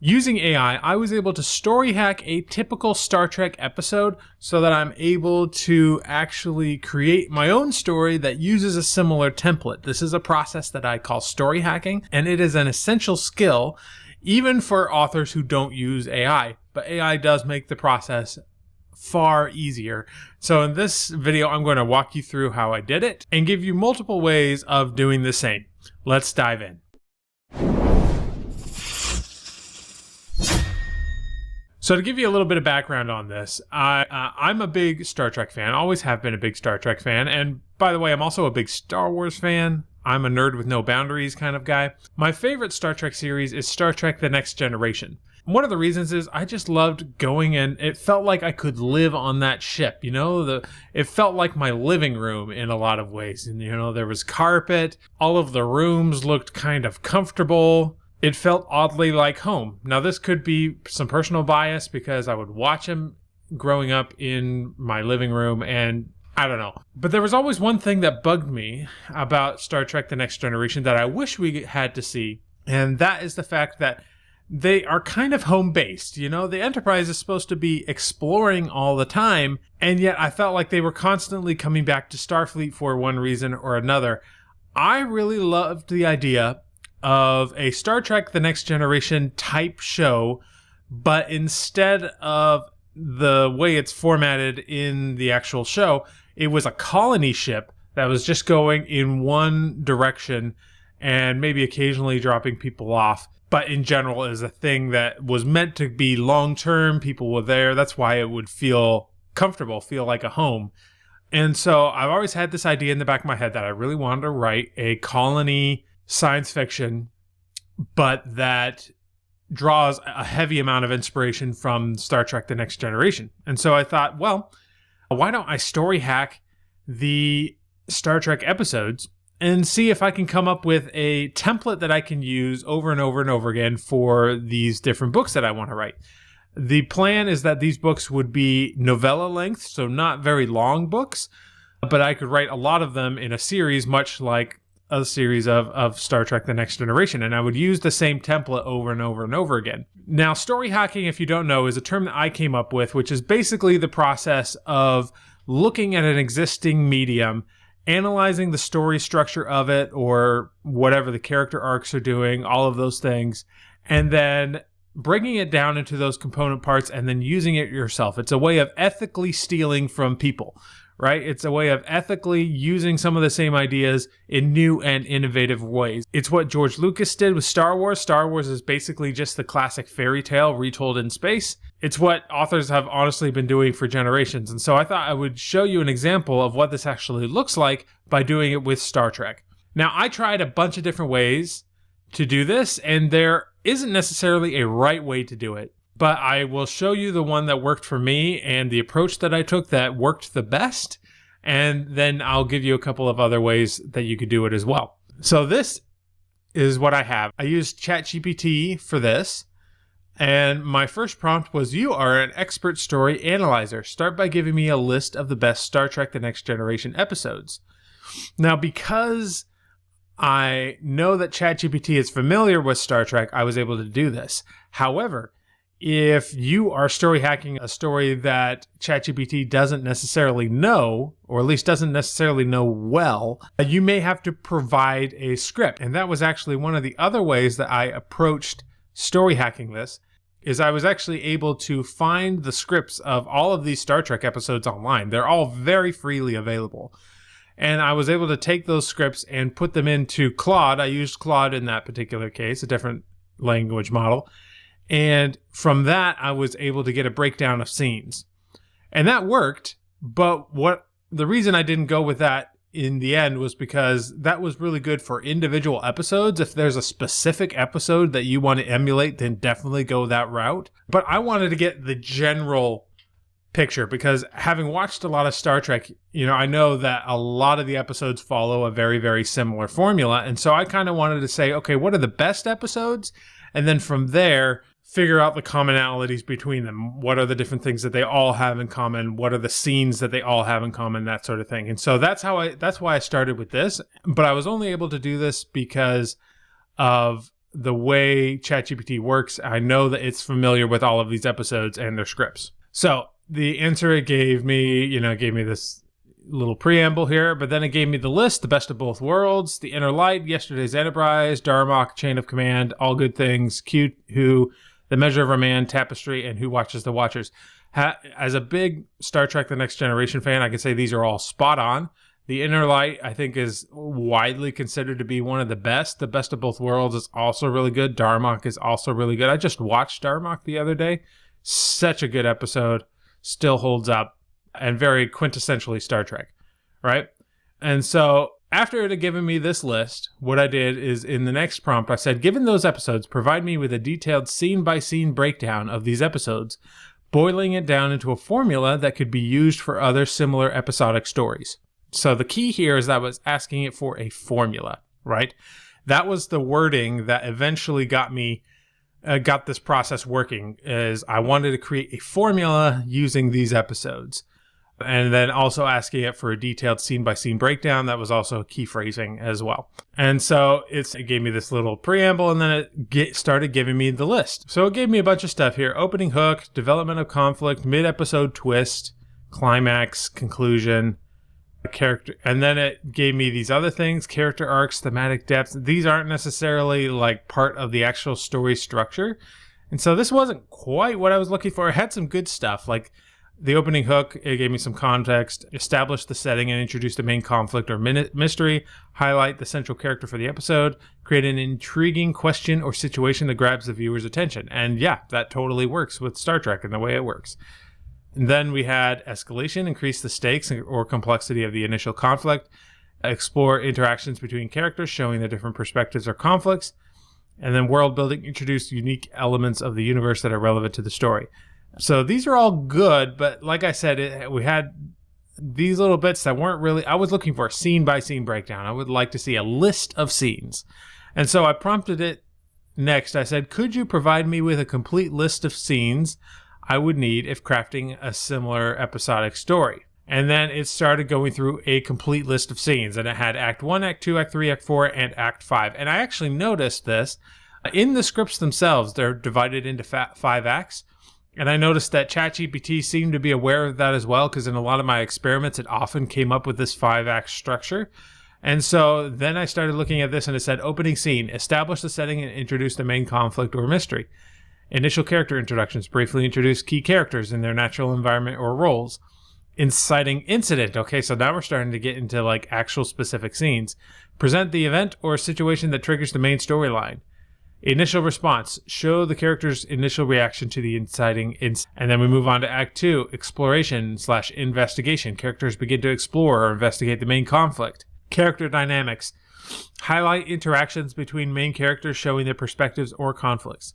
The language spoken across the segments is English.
Using AI, I was able to story hack a typical Star Trek episode so that I'm able to actually create my own story that uses a similar template. This is a process that I call story hacking, and it is an essential skill even for authors who don't use AI. But AI does make the process far easier. So in this video, I'm going to walk you through how I did it and give you multiple ways of doing the same. Let's dive in. So to give you a little bit of background on this, I'm a big Star Trek fan, always have been a big Star Trek fan, and by the way, I'm also a big Star Wars fan. I'm a nerd with no boundaries kind of guy. My favorite Star Trek series is Star Trek: The Next Generation. One of the reasons is I just loved going and it felt like I could live on that ship, you know, it felt like my living room in a lot of ways. And, you know, there was carpet, all of the rooms looked kind of comfortable. It felt oddly like home. Now, this could be some personal bias because I would watch them growing up in my living room and I don't know. But there was always one thing that bugged me about Star Trek: The Next Generation that I wish we had to see. And that is the fact that they are kind of home-based. You know, the Enterprise is supposed to be exploring all the time. And yet I felt like they were constantly coming back to Starfleet for one reason or another. I really loved the idea of a Star Trek: The Next Generation type show, but instead of the way it's formatted in the actual show, it was a colony ship that was just going in one direction and maybe occasionally dropping people off. But in general, it was a thing that was meant to be long-term. People were there. That's why it would feel comfortable, feel like a home. And so I've always had this idea in the back of my head that I really wanted to write a colony science fiction, but that draws a heavy amount of inspiration from Star Trek: The Next Generation. And so I thought, well, why don't I story hack the Star Trek episodes and see if I can come up with a template that I can use over and over and over again for these different books that I want to write. The plan is that these books would be novella length, so not very long books, but I could write a lot of them in a series, much like a series of Star Trek: The Next Generation, and I would use the same template over and over and over again. Now, story hacking, if you don't know, is a term that I came up with, which is basically the process of looking at an existing medium, analyzing the story structure of it, or whatever the character arcs are doing, all of those things, and then bringing it down into those component parts and then using it yourself. It's a way of ethically stealing from people, right? It's a way of ethically using some of the same ideas in new and innovative ways. It's what George Lucas did with Star Wars. Star Wars is basically just the classic fairy tale retold in space. It's what authors have honestly been doing for generations. And so I thought I would show you an example of what this actually looks like by doing it with Star Trek. Now, I tried a bunch of different ways to do this, and there isn't necessarily a right way to do it. But I will show you the one that worked for me and the approach that I took that worked the best. And then I'll give you a couple of other ways that you could do it as well. So this is what I have. I used ChatGPT for this. And my first prompt was, you are an expert story analyzer. Start by giving me a list of the best Star Trek: The Next Generation episodes. Now, because I know that ChatGPT is familiar with Star Trek, I was able to do this. However, if you are story hacking a story that ChatGPT doesn't necessarily know, or at least doesn't necessarily know well, you may have to provide a script. And that was actually one of the other ways that I approached story hacking this, is I was actually able to find the scripts of all of these Star Trek episodes online. They're all very freely available. And I was able to take those scripts and put them into Claude. I used Claude in that particular case, a different language model. And from that, I was able to get a breakdown of scenes. And that worked, but the reason I didn't go with that in the end was because that was really good for individual episodes. If there's a specific episode that you want to emulate, then definitely go that route. But I wanted to get the general picture because having watched a lot of Star Trek, you know, I know that a lot of the episodes follow a very, very similar formula. And so I kind of wanted to say, okay, what are the best episodes? And then from there, figure out the commonalities between them. What are the different things that they all have in common? What are the scenes that they all have in common? That sort of thing. And so that's why I started with this. But I was only able to do this because of the way ChatGPT works, I know that it's familiar with all of these episodes and their scripts. So the answer it gave me, it gave me this little preamble here, but then it gave me the list: The Best of Both Worlds, The Inner Light, Yesterday's Enterprise, Darmok, Chain of Command, All Good Things, Who, The Measure of a Man, Tapestry, and Who Watches the Watchers. As a big Star Trek The Next Generation fan, I can say these are all spot on. The Inner Light, I think, is widely considered to be one of the best. The Best of Both Worlds is also really good. Darmok is also really good. I just watched Darmok the other day. Such a good episode. Still holds up. And very quintessentially Star Trek, right? And so after it had given me this list, what I did is in the next prompt, I said, given those episodes, provide me with a detailed scene-by-scene breakdown of these episodes, boiling it down into a formula that could be used for other similar episodic stories. So the key here is that I was asking it for a formula, right? That was the wording that eventually got this process working, is I wanted to create a formula using these episodes. And then also asking it for a detailed scene-by-scene breakdown. That was also key phrasing as well. And so it gave me this little preamble, and then it started giving me the list. So it gave me a bunch of stuff here: opening hook, development of conflict, mid-episode twist, climax, conclusion, character. And then it gave me these other things: character arcs, thematic depth. These aren't necessarily like part of the actual story structure. And so this wasn't quite what I was looking for. It had some good stuff, like the opening hook. It gave me some context, established the setting and introduced the main conflict or mystery, highlight the central character for the episode, create an intriguing question or situation that grabs the viewer's attention. And yeah, that totally works with Star Trek and the way it works. And then we had escalation, increase the stakes or complexity of the initial conflict, explore interactions between characters, showing the different perspectives or conflicts, and then world building, introduce unique elements of the universe that are relevant to the story. So these are all good, but like I said, we had these little bits that weren't really... I was looking for a scene-by-scene breakdown. I would like to see a list of scenes. And so I prompted it next. I said, could you provide me with a complete list of scenes I would need if crafting a similar episodic story? And then it started going through a complete list of scenes. And it had Act 1, Act 2, Act 3, Act 4, and Act 5. And I actually noticed this. In the scripts themselves, they're divided into 5 acts. And I noticed that ChatGPT seemed to be aware of that as well, because in a lot of my experiments, it often came up with this 5-act structure. And so then I started looking at this, and it said, opening scene, establish the setting and introduce the main conflict or mystery. Initial character introductions, briefly introduce key characters in their natural environment or roles. Inciting incident. Okay, so now we're starting to get into like actual specific scenes. Present the event or situation that triggers the main storyline. Initial response, show the character's initial reaction to the inciting and then we move on to Act 2, exploration/investigation. Characters begin to explore or investigate the main conflict. Character dynamics, highlight interactions between main characters, showing their perspectives or conflicts.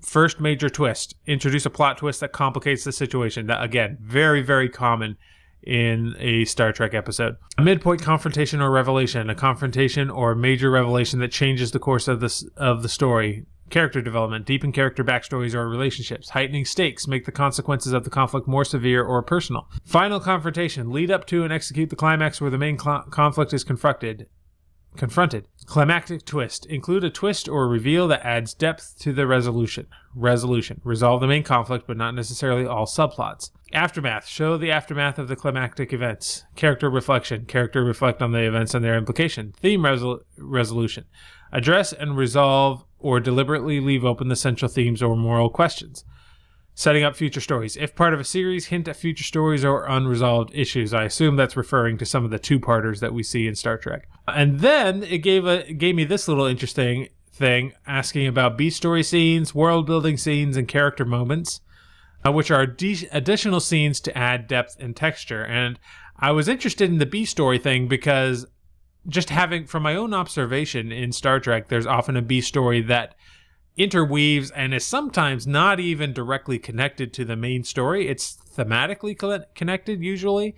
First major twist, introduce a plot twist that complicates the situation. That, again, very, very common in a Star Trek episode. A midpoint confrontation or revelation, a confrontation or major revelation that changes the course of the story. Character development, deepen character backstories or relationships. Heightening stakes, make the consequences of the conflict more severe or personal. Final confrontation, lead up to and execute the climax where the main conflict is confronted. Climactic twist, include a twist or reveal that adds depth to the resolution. Resolve the main conflict, but not necessarily all subplots. Aftermath, show the aftermath of the climactic events. Character reflection, character reflect on the events and their implication. Theme resolution, address and resolve or deliberately leave open the central themes or moral questions. Setting up future stories. If part of a series, hint at future stories or unresolved issues. I assume that's referring to some of the two-parters that we see in Star Trek. And then it gave me this little interesting thing, asking about B-story scenes, world-building scenes, and character moments, which are additional scenes to add depth and texture. And I was interested in the B-story thing because just having, from my own observation in Star Trek, there's often a B-story that interweaves and is sometimes not even directly connected to the main story. It's thematically connected usually,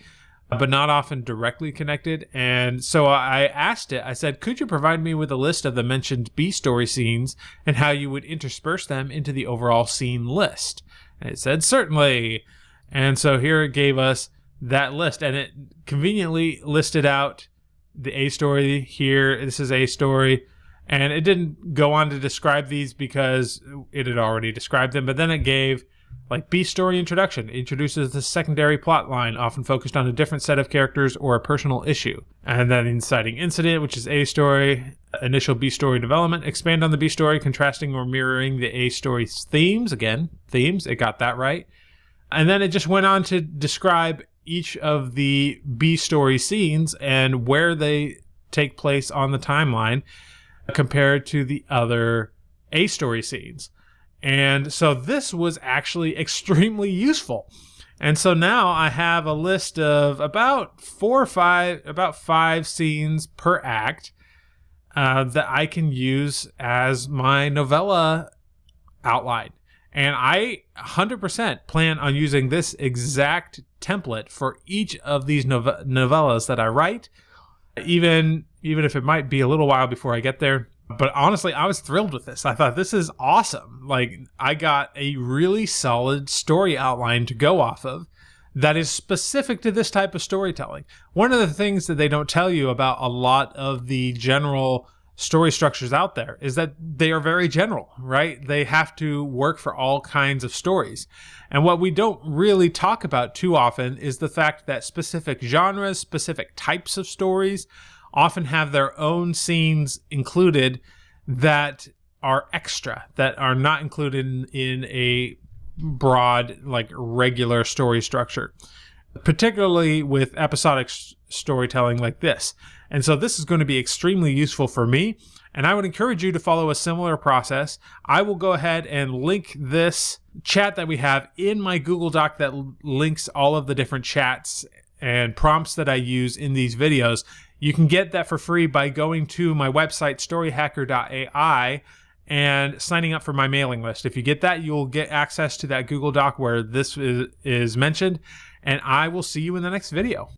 but not often directly connected. And so I asked it, I said, could you provide me with a list of the mentioned B-story scenes and how you would intersperse them into the overall scene list? And it said, certainly. And so here it gave us that list, and it conveniently listed out the A story here. This is A story. And it didn't go on to describe these because it had already described them, but then it gave like B story introduction, introduces the secondary plot line, often focused on a different set of characters or a personal issue. And then inciting incident, which is A story, initial B story development, expand on the B story, contrasting or mirroring the A story's themes. Again, themes, it got that right. And then it just went on to describe each of the B story scenes and where they take place on the timeline compared to the other A story scenes. And so this was actually extremely useful. And so now I have a list of about 5 scenes per act that I can use as my novella outline. And I 100% plan on using this exact template for each of these novellas that I write, even if it might be a little while before I get there. But honestly, I was thrilled with this. I thought this is awesome. Like, I got a really solid story outline to go off of that is specific to this type of storytelling. One of the things that they don't tell you about a lot of the general story structures out there is that they are very general, right? They have to work for all kinds of stories. And what we don't really talk about too often is the fact that specific genres, specific types of stories often have their own scenes included that are extra, that are not included in a broad, like, regular story structure, particularly with episodic storytelling like this. And so this is going to be extremely useful for me, and I would encourage you to follow a similar process. I will go ahead and link this chat that we have in my Google Doc that links all of the different chats and prompts that I use in these videos. You can get that for free by going to my website, storyhacker.ai, and signing up for my mailing list. If you get that, you'll get access to that Google Doc where this is mentioned, and I will see you in the next video.